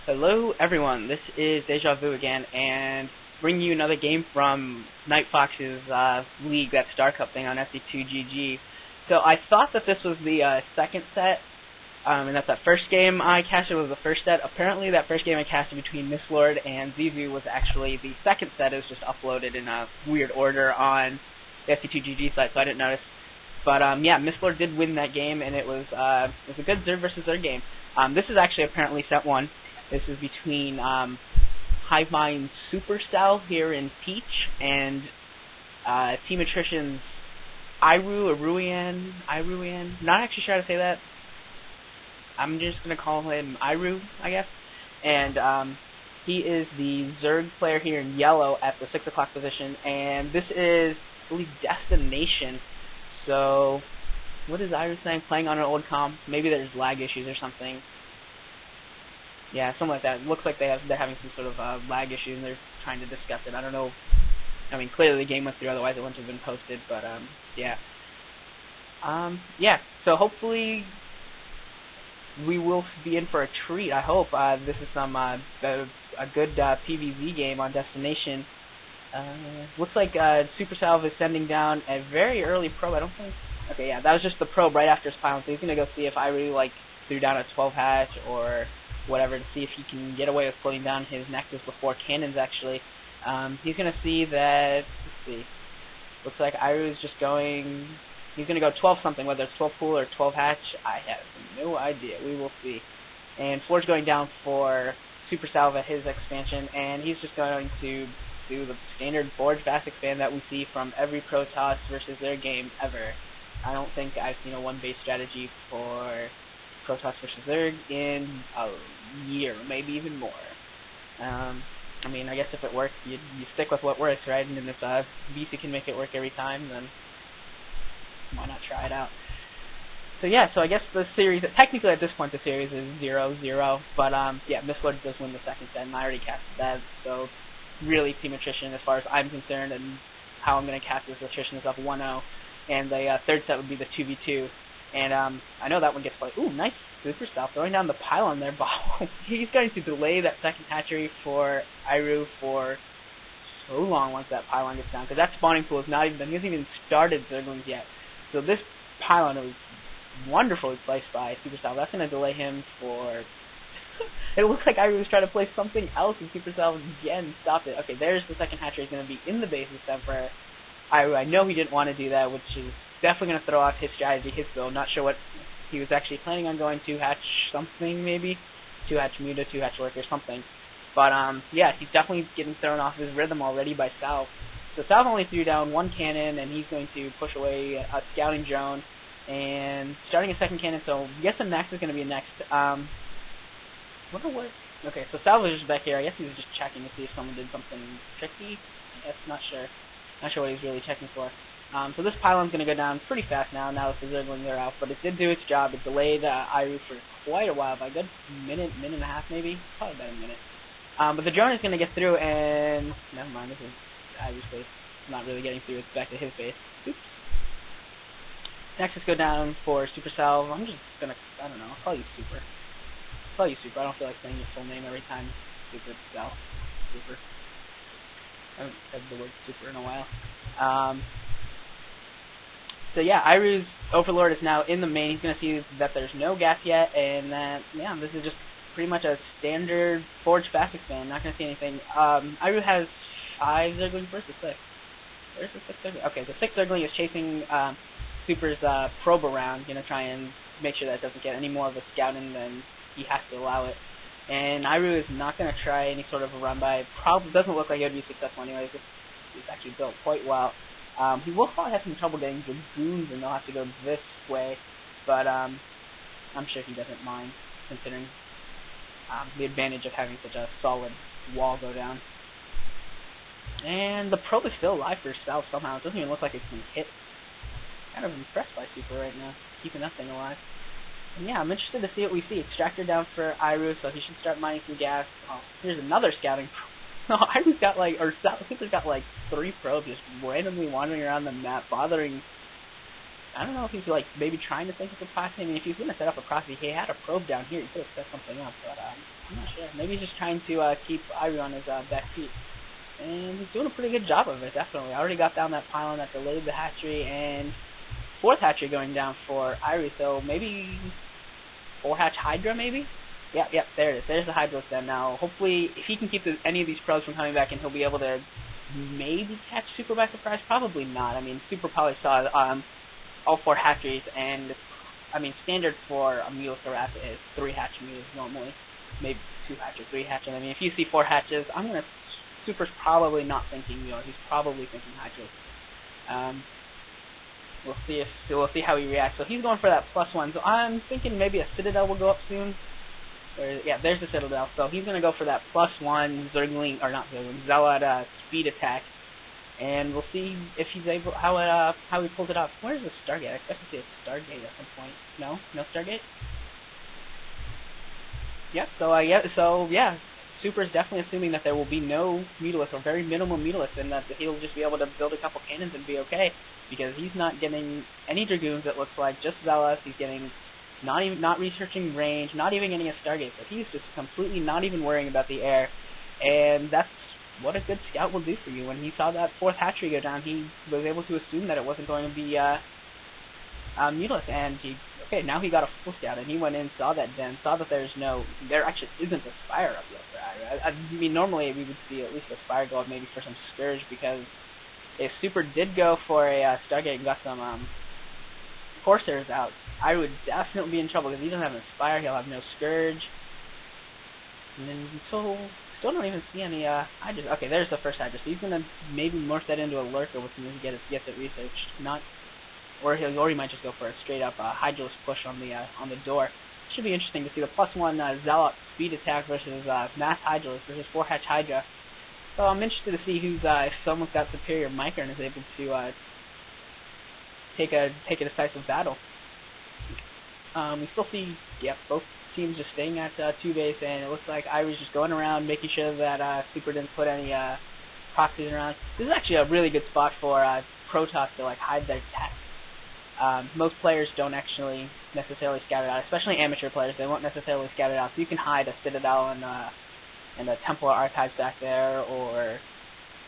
Hello everyone, this is Deja Vu again, and bringing you another game from Night Fox's league, that Star Cup thing on SC2GG. So I thought that this was the second set, and that first game I casted was the first set. Apparently that first game I casted between Miss Lord and Zizu was actually the second set. It was just uploaded in a weird order on the SC2GG site, so I didn't notice. But yeah, Miss Lord did win that game, and it was a good Zerg versus Zerg game. This is actually apparently set 1. This is between Hivemind SuperSalv here in Peach and Team Attrition's Iruian. Not actually sure how to say that. I'm just going to call him Iru, I guess. And he is the Zerg player here in yellow at the 6 o'clock position. And this is, I believe, Destination. So, what is Iru saying? Playing on an old comp. Maybe there's lag issues or something. Yeah, something like that. It looks like they're having some sort of lag issue and they're trying to discuss it. I don't know. I mean, clearly the game went through, otherwise it wouldn't have been posted. But yeah. Yeah. So hopefully we will be in for a treat. I hope this is some a good PvZ game on Destination. Looks like SuperSalv is sending down a very early probe. I don't think. Okay, yeah, that was just the probe right after his pylon. So he's gonna go see if I really threw down a 12 hatch or whatever, to see if he can get away with putting down his Nexus before cannons, actually. He's going to see that, let's see, looks like Iru is just going, he's going to go 12-something, whether it's 12 pool or 12 hatch, I have no idea, we will see. And Forge going down for SuperSalv at his expansion, and he's just going to do the standard Forge fast expand that we see from every Protoss versus their game ever. I don't think I've seen a one-base strategy for Protoss versus Zerg in a year, maybe even more. I mean, I guess if it works, you stick with what works, right? And if VC can make it work every time, then why not try it out? So yeah, so I guess the series, technically at this point the series is 0-0, but yeah, Miss Lord does win the second set, and I already casted that, so really Team Attrition as far as I'm concerned, and how I'm going to cast this Attrition is up 1-0, and the third set would be the 2v2. And I know that one gets played. Ooh, nice SuperSalv throwing down the pylon there. He's going to delay that second hatchery for Iru for so long once that pylon gets down. Because that spawning pool is not even, he hasn't even started Zerglings yet. So this pylon was wonderfully placed by SuperSalv. That's going to delay him for... It looks like Iru was trying to play something else, and SuperSalv again stopped it. Okay, there's the second hatchery. He's going to be in the base this time for Iru. I know he didn't want to do that, which is definitely going to throw off his strategy, his build. Not sure what he was actually planning on going, 2-hatch something maybe, 2-hatch Muta, 2-hatch Lurker, something. But yeah, he's definitely getting thrown off his rhythm already by Salv. So Salv only threw down one cannon, and he's going to push away a scouting drone, and starting a second cannon, so I guess the next is going to be next. Wonder what... Okay, so Salv is just back here. I guess he was just checking to see if someone did something tricky. I guess, not sure. Not sure what he's really checking for. So this pylon's going to go down pretty fast now that the Zerglings are out, but it did do its job. It delayed Iru for quite a while, by a good minute and a half maybe, probably about a minute. But the drone is going to get through, and never mind, this is Iru's base. It's not really getting through, it's back to his base. Oops. Next, let's go down for SuperSalv. I'm just going to, I don't know, I'll call you Super. I'll call you Super. I don't feel like saying your full name every time. SuperSalv. Super. I haven't said the word super in a while. So yeah, Iru's Overlord is now in the main. He's going to see that there's no gas yet, and that, yeah, this is just pretty much a standard Forge fast expand. Not going to see anything. Iru has 5 Zerglings versus 6. Where's the 6 Zergling? Okay, the 6 Zergling is chasing Super's probe around, try and make sure that it doesn't get any more of a scouting than he has to allow it. And Iru is not going to try any sort of a run by. Probably doesn't look like it would be successful anyways. It's actually built quite well. He will probably have some trouble getting dragoons, and they'll have to go this way, but I'm sure he doesn't mind, considering the advantage of having such a solid wall go down. And the probe is still alive for Salv somehow. It doesn't even look like it can hit. Kind of impressed by Super right now, keeping that thing alive. And yeah, I'm interested to see what we see. Extractor down for Iru, so he should start mining some gas. Oh, here's another scouting probe. No, Iru's got Super's got 3 probes just randomly wandering around the map, bothering I don't know if he's like maybe trying to think of a proxy. I mean, if he's going to set up a proxy, he had a probe down here. He could have set something up, but I'm not sure. Maybe he's just trying to keep Iruian on his back feet. And he's doing a pretty good job of it, definitely. I already got down that pylon that delayed the hatchery, and fourth hatchery going down for Iruian, so maybe 4-hatch Hydra, maybe? Yep, there it is. There's the Hydra then. Now, hopefully, if he can keep any of these probes from coming back in, he'll be able to maybe catch Super by surprise. Probably not. I mean, Super probably saw all 4 hatcheries, and I mean, standard for a Mulothorax is 3-hatch mules normally. Maybe 2-hatch or 3-hatch. I mean, if you see 4 hatches, Super's probably not thinking Mule. He's probably thinking Hydra. We'll see how he reacts. So he's going for that +1. So I'm thinking maybe a Citadel will go up soon. There's the Citadel. So he's going to go for that +1 Zergling, or not Zergling, Zealot speed attack. And we'll see if he's able, how he pulls it off. Where's the Stargate? I expect to see a Stargate at some point. No Stargate? Yep, so Super's definitely assuming that there will be no Mutalisk, or very minimal Mutalisk, and that he'll just be able to build a couple cannons and be okay, because he's not getting any Dragoons, it looks like, just Zealots. He's getting not researching range, not even getting a Stargate, so he's just completely not even worrying about the air, and that's what a good scout will do for you. When he saw that 4th hatchery go down, he was able to assume that it wasn't going to be Mutalisk, and now he got a full scout, and he went in, saw that den, saw that there actually isn't a Spire up there. I mean, normally we would see at least a Spire go up maybe for some Scourge, because if Super did go for a Stargate and got some Corsairs out, I would definitely be in trouble, because he doesn't have an Spire, he'll have no Scourge, and then still don't even see any Hydras. Okay, there's the first Hydra, so he's going to maybe morph that into a Lurker with him to get it researched, or he might just go for a straight up Hydralisk push on the door. Should be interesting to see the +1 Zealot speed attack versus Mass Hydralisk versus 4-hatch Hydra. So I'm interested to see if someone's got superior Micro and is able to take a decisive battle. We still see both teams just staying at 2 base, and it looks like Iruian's just going around making sure that Super didn't put any proxies around. This is actually a really good spot for Protoss to hide their tech. Most players don't actually necessarily scout it out, especially amateur players. They won't necessarily scout it out. So you can hide a Citadel and a Templar Archives back there, or,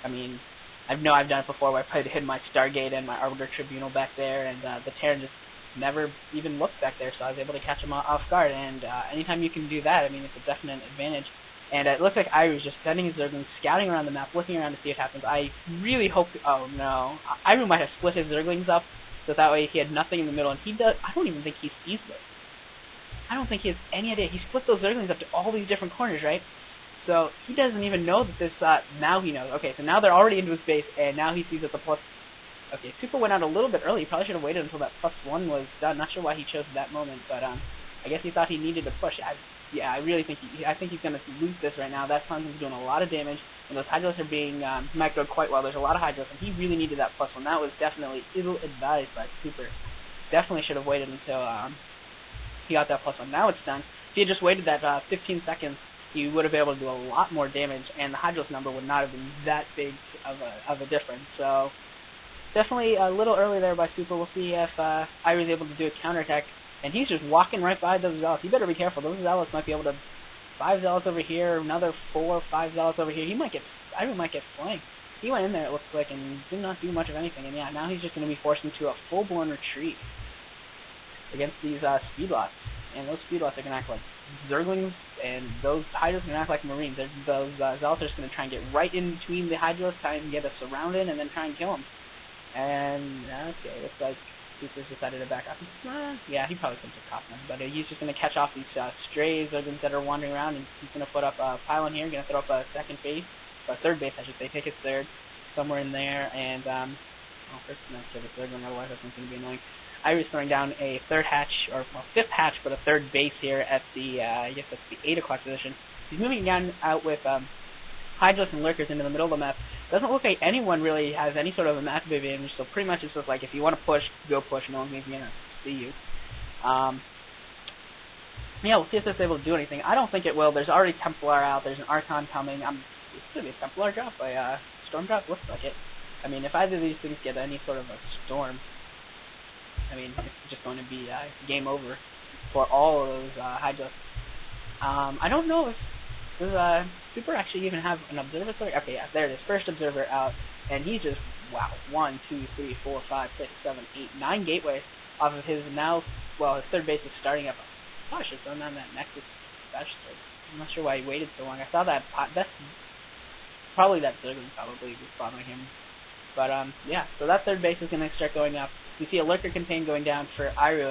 I mean, I've done it before where I played to hid my Stargate and my Arbiter Tribunal back there, and the Terran just never even looked back there, so I was able to catch him off guard. And anytime you can do that, I mean, it's a definite advantage. And it looks like Iruian's just sending his Zerglings, scouting around the map, looking around to see what happens. I really hope oh no, Iruian might have split his Zerglings up, so that way he had nothing in the middle, and I don't even think he sees this. I don't think he has any idea. He split those Zerglings up to all these different corners, right? So he doesn't even know that this, now he knows. Okay, so now they're already into his base, and now he sees that the okay, Super went out a little bit early. He probably should have waited until that +1 was done. Not sure why he chose that moment, but I guess he thought he needed to push. I really think he's going to lose this right now. That Sun's doing a lot of damage, and those Hydralisks are being microed quite well. There's a lot of Hydralisks, and he really needed that +1. That was definitely ill-advised by Super. Definitely should have waited until he got that +1. Now it's done. If he had just waited that 15 seconds, he would have been able to do a lot more damage, and the Hydralisk number would not have been that big of a difference. So definitely a little early there by Super. We'll see if Iruian is able to do a counterattack. And he's just walking right by those Zealots. You better be careful. Those Zealots might be able to 5 Zealots over here, another 4 or 5 Zealots over here. Iruian might get flanked. He went in there, it looks like, and did not do much of anything. And now he's just going to be forced into a full-blown retreat against these Speedlots. And those Speedlots are going to act like Zerglings, and those Hydralisks are going to act like Marines. Those Zealots are just going to try and get right in between the Hydralisks, try and get us surrounded, and then try and kill them. And, okay, looks like Super's decided to back up. Yeah, he probably could have caught them, but he's just going to catch off these strays that are wandering around, and he's going to put up a pylon here, going to throw up a second base, or third base, I should say, take his third, somewhere in there, and, first, no, sure, the third one, otherwise that's going to be annoying. Iruian's throwing down a third hatch, or, fifth hatch, but a third base here at the, I guess that's the 8 o'clock position. He's moving down out with, Hydralisks and Lurkers into the middle of the map. Doesn't look like anyone really has any sort of a map advantage, so pretty much it's just like if you want to push, go push. No one's going to see you. Yeah, we'll see if it's able to do anything. I don't think it will. There's already Templar out. There's an Archon coming. It's going to be a Templar drop, Storm drop. Looks like it. I mean, if either of these things get any sort of a storm, I mean, it's just going to be game over for all of those Hydros. I don't know if does Super actually even have an observatory? Okay, yeah, there it is. First observer out, and he's just wow. 1, 2, 3, 4, 5, 6, 7, 8, 9 gateways off of his now. Well, his third base is starting up. Oh, I should have done that Nexus special. I'm not sure why he waited so long. I saw that. That's probably that Zerglin probably was bothering him. But yeah, so that third base is going to start going up. You see a Lurker Contain going down for Iruian.